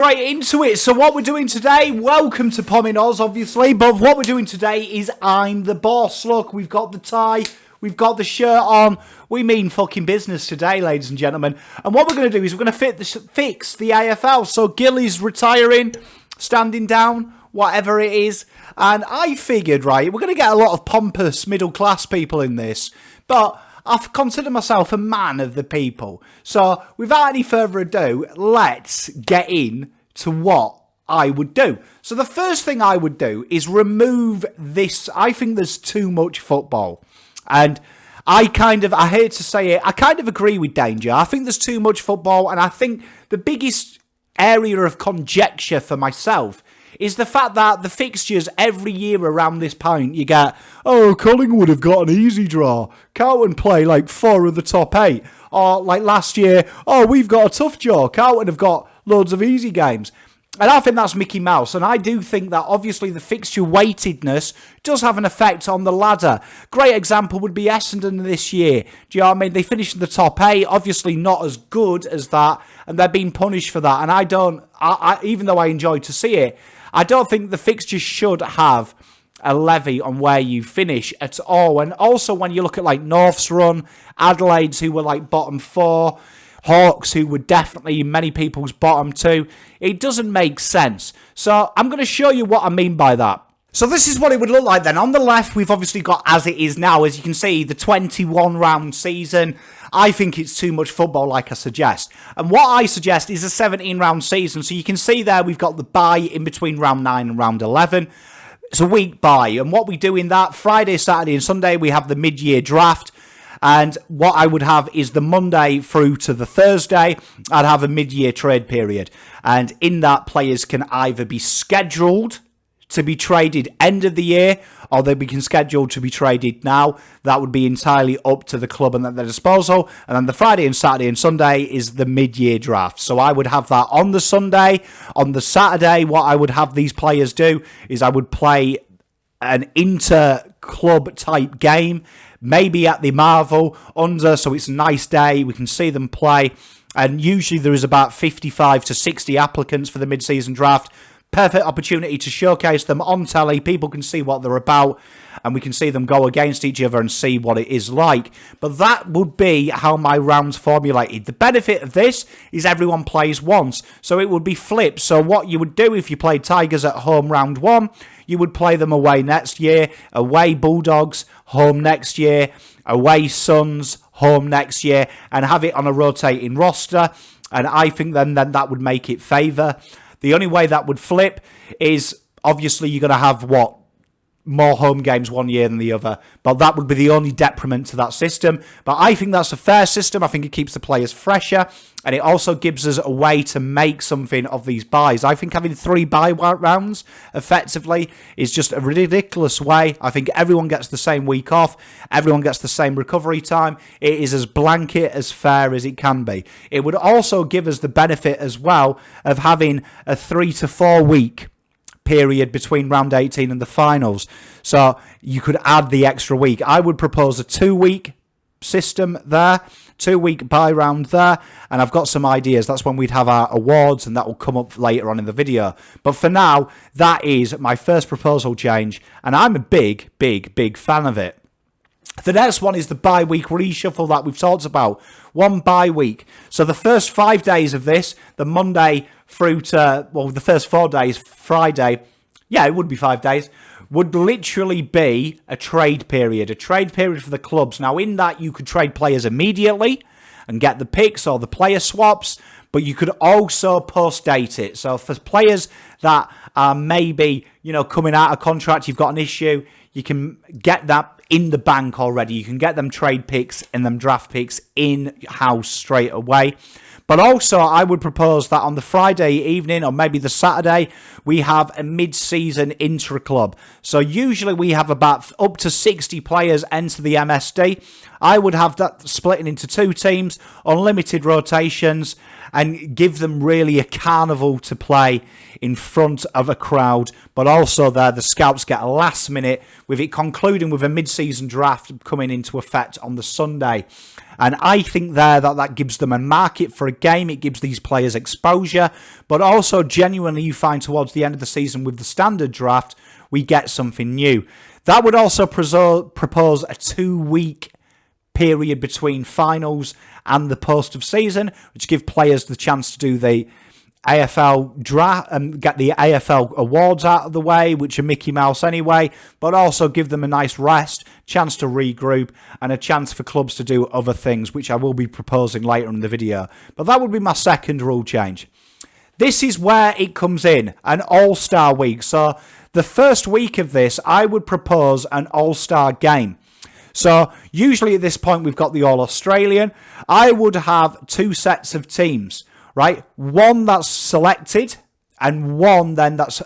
Right into it. So what we're doing today, welcome to Pommy, obviously, but what we're doing today is I'm the boss. Look, we've got the tie, we've got the shirt on. We mean fucking business today, ladies and gentlemen. And what we're going to do is we're going to fix the AFL. So Gilly's retiring, standing down, whatever it is. And I figured, right, we're going to get a lot of pompous middle-class people in this, but I consider myself a man of the people. So, without any further ado, let's get in to what I would do. So, the first thing I would do is remove this. I think there's too much football. And I hate to say it, I kind of agree with Danger. I think there's too much football. And I think the biggest area of conjecture for myself is the fact that the fixtures every year around this point, you get, oh, Collingwood have got an easy draw. Carlton play like 4 of the top 8. Or like last year, oh, we've got a tough draw. Carlton have got loads of easy games. And I think that's Mickey Mouse. And I do think that obviously the fixture weightedness does have an effect on the ladder. Great example would be Essendon this year. Do you know what I mean? They finished in the top 8. Obviously not as good as that. And they're being punished for that. And I even though I enjoy to see it, I don't think the fixtures should have a levy on where you finish at all. And also when you look at like North's run, Adelaide's who were like bottom 4, Hawks who were definitely in many people's bottom 2, it doesn't make sense. So I'm going to show you what I mean by that. So this is what it would look like then. On the left, we've obviously got as it is now. As you can see, the 21-round season. I think it's too much football, like I suggest. And what I suggest is a 17-round season. So you can see there we've got the bye in between round 9 and round 11. It's a week bye. And what we do in that, Friday, Saturday and Sunday, we have the mid-year draft. And what I would have is the Monday through to the Thursday, I'd have a mid-year trade period. And in that, players can either be scheduled to be traded end of the year, or they can scheduled to be traded now. That would be entirely up to the club and at their disposal. And then the Friday and Saturday and Sunday is the mid-year draft. So I would have that on the Sunday. On the Saturday, what I would have these players do is I would play an inter-club type game, maybe at the Marvel under, so it's a nice day. We can see them play. And usually there is about 55 to 60 applicants for the mid-season draft. Perfect opportunity to showcase them on telly. People can see what they're about and we can see them go against each other and see what it is like. But that would be how my rounds formulated. The benefit of this is everyone plays once, so it would be flipped. So what you would do if you played Tigers at home round 1, you would play them away next year, away Bulldogs, home next year, away Suns, home next year, and have it on a rotating roster. And I think then that would make it favour. The only way that would flip is, obviously, you're going to have, more home games one year than the other. But that would be the only detriment to that system. But I think that's a fair system. I think it keeps the players fresher. And it also gives us a way to make something of these buys. I think having 3 bye rounds, effectively, is just a ridiculous way. I think everyone gets the same week off. Everyone gets the same recovery time. It is as blanket, as fair as it can be. It would also give us the benefit as well of having a 3 to 4 week period between round 18 and the finals. So you could add the extra week. I would propose a 2-week system there, 2-week bye round there, and I've got some ideas. That's when we'd have our awards, and that will come up later on in the video. But for now, that is my first proposal change, and I'm a big fan of it. The next one is the bye-week reshuffle that we've talked about. 1 bye week. So the first 5 days of this, the Monday through to, the first 4 days, Friday, it would be 5 days, would literally be a trade period for the clubs. Now, in that, you could trade players immediately and get the picks or the player swaps, but you could also post-date it. So for players that are maybe, coming out of contract, you've got an issue, you can get that in the bank already. You can get them trade picks and them draft picks in-house straight away. But also, I would propose that on the Friday evening or maybe the Saturday, we have a mid-season intra-club. So usually we have about up to 60 players enter the MSD. I would have that splitting into 2 teams, unlimited rotations, and give them really a carnival to play in front of a crowd. But also there, the scouts get a last minute, with it concluding with a mid-season draft coming into effect on the Sunday. And I think there that gives them a market for a game. It gives these players exposure. But also, genuinely, you find towards the end of the season with the standard draft, we get something new. That would also propose a 2-week period between finals and the post of season, which give players the chance to do the AFL draft and get the AFL awards out of the way, which are Mickey Mouse anyway, but also give them a nice rest, chance to regroup, and a chance for clubs to do other things, which I will be proposing later in the video. But that would be my second rule change. This is where it comes in, an all-star week. So the first week of this, I would propose an all-star game. So usually at this point, we've got the All-Australian. I would have 2 sets of teams, right? One that's selected and one then that's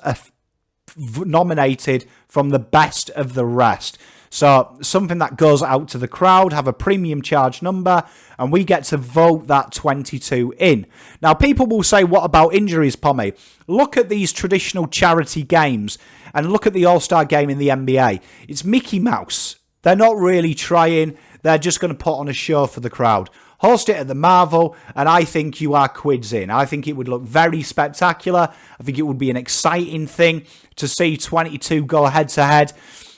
nominated from the best of the rest. So something that goes out to the crowd, have a premium charge number, and we get to vote that 22 in. Now, people will say, what about injuries, Pommy? Look at these traditional charity games and look at the All-Star game in the NBA. It's Mickey Mouse. They're not really trying. They're just going to put on a show for the crowd. Host it at the Marvel, and I think you are quids in. I think it would look very spectacular. I think it would be an exciting thing to see 22 go head-to-head.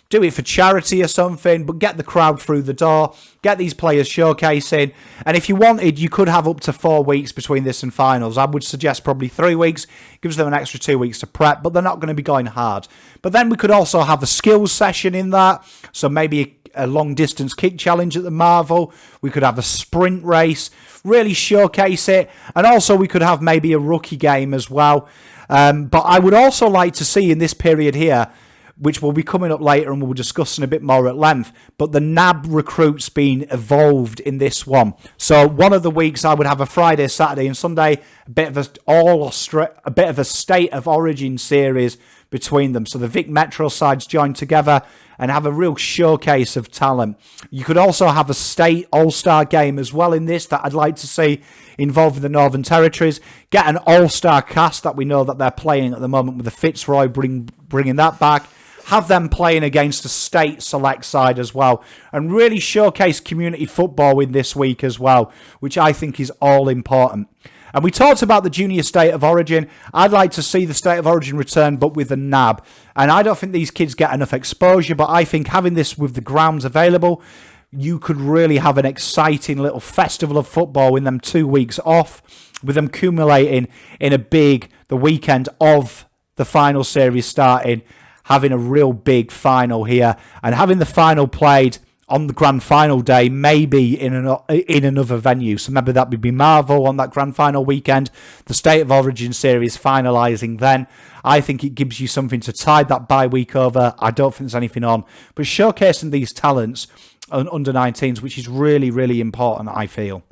Do it for charity or something, but get the crowd through the door. Get these players showcasing. And if you wanted, you could have up to 4 weeks between this and finals. I would suggest probably 3 weeks. Gives them an extra 2 weeks to prep, but they're not going to be going hard. But then we could also have a skills session in that. So maybe a long-distance kick challenge at the Marvel. We could have a sprint race. Really showcase it. And also we could have maybe a rookie game as well. But I would also like to see in this period here, which will be coming up later and we'll discuss in a bit more at length, but the NAB recruits being evolved in this one. So one of the weeks I would have a Friday, Saturday and Sunday, a bit of a state of origin series between them. So the Vic Metro sides join together and have a real showcase of talent. You could also have a state all-star game as well in this that I'd like to see involving the Northern Territories. Get an all-star cast that we know that they're playing at the moment with the Fitzroy, bringing that back. Have them playing against a state select side as well. And really showcase community football in this week as well, which I think is all important. And we talked about the junior state of origin. I'd like to see the state of origin return, but with the NAB. And I don't think these kids get enough exposure, but I think having this with the grounds available, you could really have an exciting little festival of football in them 2 weeks off, with them accumulating in the weekend of the final series starting, having a real big final here, and having the final played on the grand final day, maybe in another venue. So maybe that would be Marvel on that grand final weekend. The State of Origin series finalising then. I think it gives you something to tide that bye week over. I don't think there's anything on. But showcasing these talents on under 19s, which is really, really important, I feel.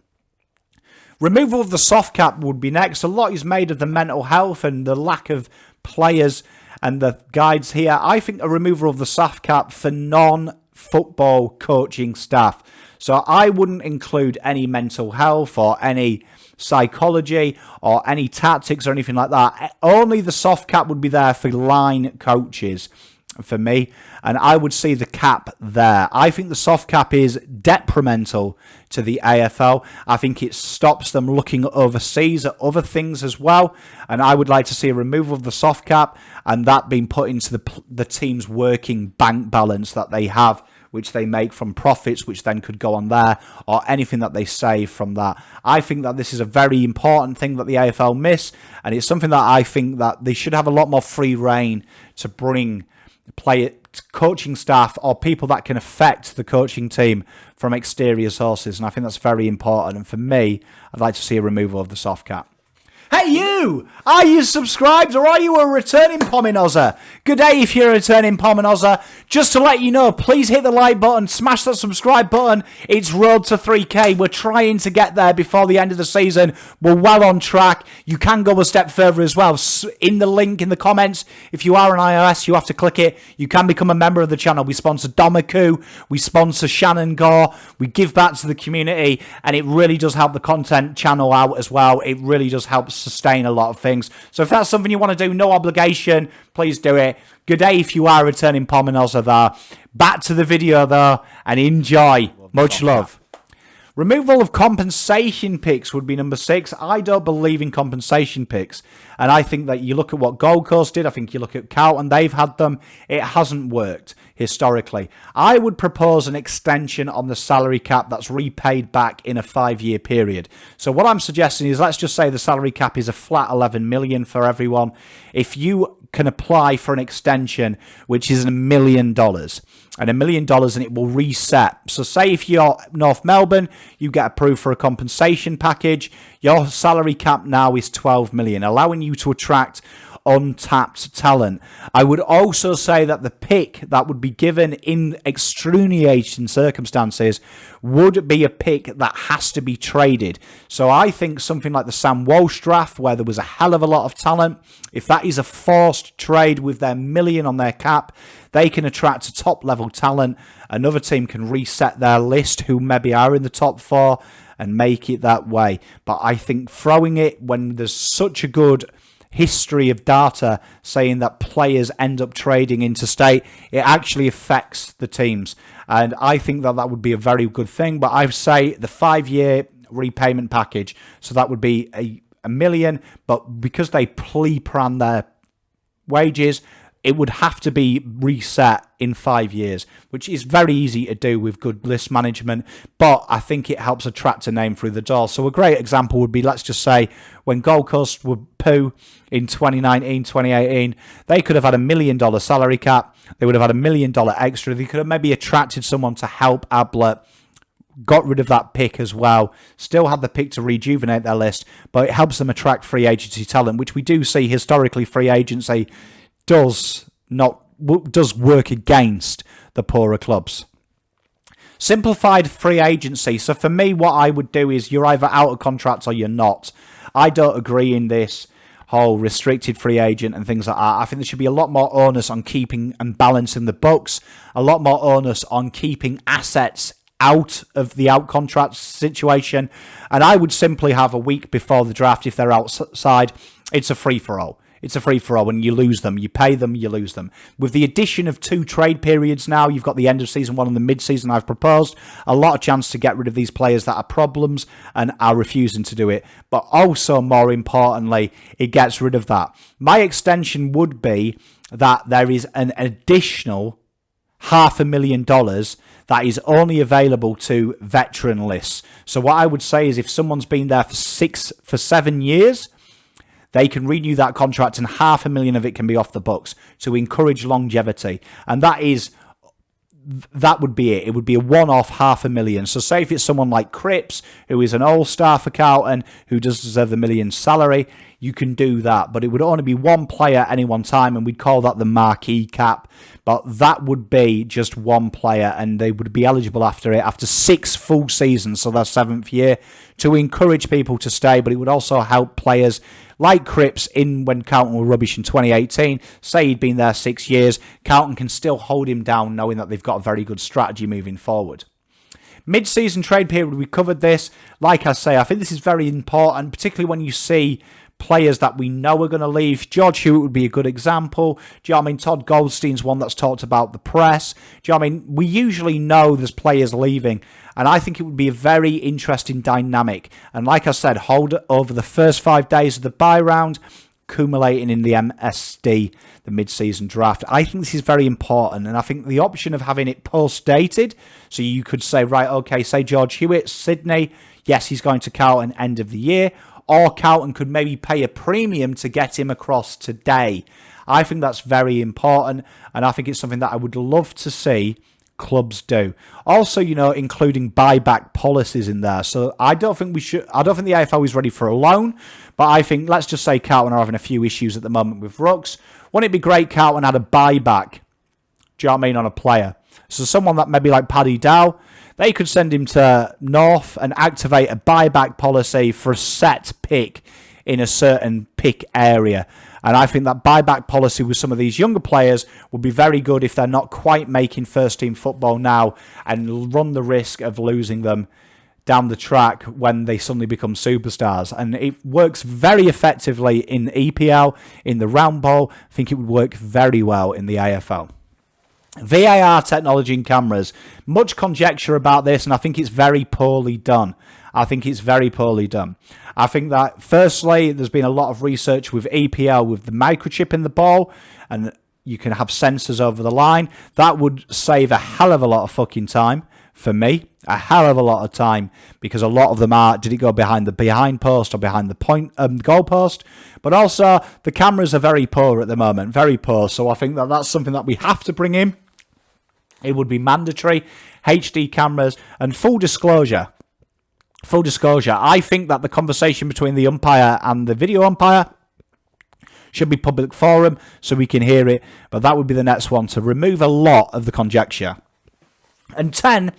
Removal of the soft cap would be next. A lot is made of the mental health and the lack of players and the guides here. I think a removal of the soft cap for non-football coaching staff. So I wouldn't include any mental health or any psychology or any tactics or anything like that. Only the soft cap would be there for line coaches for me, and I would see the cap there. I think the soft cap is detrimental to the AFL. I think it stops them looking overseas at other things as well, and I would like to see a removal of the soft cap and that being put into the team's working bank balance that they have, which they make from profits, which then could go on there, or anything that they save from that. I think that this is a very important thing that the AFL miss, and it's something that I think that they should have a lot more free reign to bring coaching staff or people that can affect the coaching team from exterior sources, and I think that's very important. And for me, I'd like to see a removal of the soft cap. Hey you! Are you subscribed or are you a returning Pommy? Good day if you're a returning Pommy. Just to let you know, please hit the like button, smash that subscribe button. It's road to 3k. We're trying to get there before the end of the season. We're well on track. You can go a step further as well. In the link in the comments, if you are an iOS, you have to click it. You can become a member of the channel. We sponsor Domaku. We sponsor Shannon Gore. We give back to the community, and it really does help the content channel out as well. It really does help sustain a lot of things. So if that's something you want to do, no obligation, please do it. Good day if you are returning Pommy there. Back to the video though, and enjoy. Much love. Removal of compensation picks would be number 6. I don't believe in compensation picks. And I think that you look at what Gold Coast did. I think you look at Carlton. They've had them. It hasn't worked historically. I would propose an extension on the salary cap that's repaid back in a 5-year period. So what I'm suggesting is, let's just say the salary cap is a flat 11 million for everyone. If you can apply for an extension, which is $1 million, and $1 million, and it will reset. So say if you're North Melbourne, you get approved for a compensation package. Your salary cap now is 12 million, allowing you to attract untapped talent. I would also say that the pick that would be given in extenuating circumstances would be a pick that has to be traded. So I think something like the Sam Walsh draft, where there was a hell of a lot of talent, if that is a forced trade with their million on their cap, they can attract a top level talent. Another team can reset their list who maybe are in the top 4 and make it that way. But I think throwing it when there's such a good history of data saying that players end up trading interstate, it actually affects the teams. And I think that that would be a very good thing. But I say the 5-year repayment package, so that would be a million, but because they pre-plan their wages, it would have to be reset in 5 years, which is very easy to do with good list management, but I think it helps attract a name through the door. So a great example would be, let's just say, when Gold Coast were poo in 2019, 2018, they could have had $1 million salary cap. They would have had $1 million extra. They could have maybe attracted someone to help Ablett, got rid of that pick as well, still had the pick to rejuvenate their list, but it helps them attract free agency talent, which we do see historically free agency does work against the poorer clubs. Simplified free agency. So for me, what I would do is you're either out of contract or you're not. I don't agree in this whole restricted free agent and things like that. I think there should be a lot more onus on keeping and balancing the books, a lot more onus on keeping assets out of the out contract situation. And I would simply have a week before the draft, if they're outside, it's a free-for-all. It's a free-for-all. When you lose them, you pay them, you lose them. With the addition of 2 trade periods now, you've got the end of season 1 and the mid-season I've proposed, a lot of chance to get rid of these players that are problems and are refusing to do it. But also, more importantly, it gets rid of that. My extension would be that there is an additional $500,000 that is only available to veteran lists. So what I would say is if someone's been there for 7 years, they can renew that contract and $500,000 of it can be off the books to encourage longevity. And that would be it. It would be a one-off $500,000. So say if it's someone like Cripps, who is an all-star for Carlton, who does deserve the $1 million salary, you can do that. But it would only be one player at any one time, and we'd call that the marquee cap. But that would be just one player, and they would be eligible after it, after 6 full seasons, so their 7th year, to encourage people to stay. But it would also help players like Cripps when Carlton were rubbish in 2018. Say he'd been there 6 years, Carlton can still hold him down knowing that they've got a very good strategy moving forward. Mid-season trade period, we covered this. Like I say, I think this is very important, particularly when you see players that we know are going to leave. George Hewitt would be a good example. Do you know what I mean? Todd Goldstein's one that's talked about the press. Do you know what I mean? We usually know there's players leaving, and I think it would be a very interesting dynamic. And like I said, hold it over the first 5 days of the bye round, accumulating in the MSD, the mid-season draft. I think this is very important, and I think the option of having it post-dated, so you could say, right, okay, say George Hewitt, Sydney, yes, he's going to Carlton end of the year, or Carlton could maybe pay a premium to get him across today. I think that's very important, and I think it's something that I would love to see clubs do. Also, you know, including buyback policies in there. So I don't think the AFL is ready for a loan, but I think, let's just say Carlton are having a few issues at the moment with rucks. Wouldn't it be great Carlton had a buyback, do you know what I mean, on a player? So someone that maybe like Paddy Dow, they could send him to North and activate a buyback policy for a set pick in a certain pick area. And I think that buyback policy with some of these younger players would be very good if they're not quite making first-team football now and run the risk of losing them down the track when they suddenly become superstars. And it works very effectively in EPL, in the round ball. I think it would work very well in the AFL. V.A.R. technology and cameras. Much conjecture about this, and I think it's very poorly done. I think it's very poorly done. I think that, firstly, there's been a lot of research with EPL with the microchip in the ball, and you can have sensors over the line. That would save a hell of a lot of fucking time for me. A hell of a lot of time, because a lot of them are, did it go behind the behind post or behind the goal post? But also, the cameras are very poor at the moment, very poor. So I think that that's something that we have to bring in. It would be mandatory, HD cameras, and full disclosure. Full disclosure, I think that the conversation between the umpire and the video umpire should be public forum so we can hear it, but that would be the next one to remove a lot of the conjecture. And 10,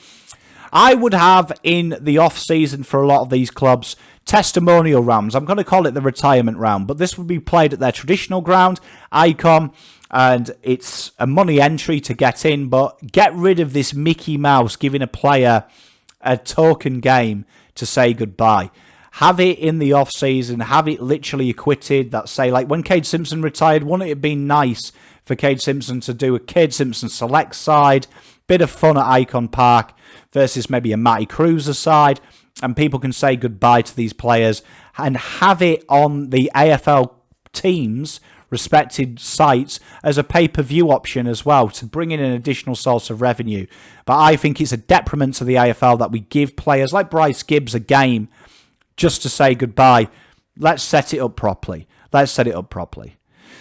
I would have in the off-season for a lot of these clubs testimonial rounds. I'm going to call it the retirement round, but this would be played at their traditional ground, Icon, and it's a money entry to get in, but get rid of this Mickey Mouse giving a player a token game to say goodbye. Have it in the off-season, have it literally acquitted, that say, like when Cade Simpson retired, wouldn't it have been nice for Cade Simpson to do a Cade Simpson select side, bit of fun at Icon Park versus maybe a Matty Cruiser side, and people can say goodbye to these players and have it on the AFL teams' respected sites as a pay-per-view option as well to bring in an additional source of revenue. But I think it's a detriment to the AFL that we give players like Bryce Gibbs a game just to say goodbye. Let's set it up properly. Let's set it up properly.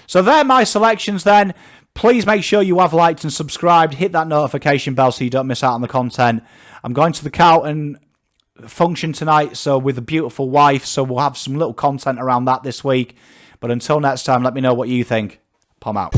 So they're my selections then. Please make sure you have liked and subscribed. Hit that notification bell so you don't miss out on the content. I'm going to the Carlton function tonight, so with a beautiful wife, so we'll have some little content around that this week. But until next time, let me know what you think. Pom out.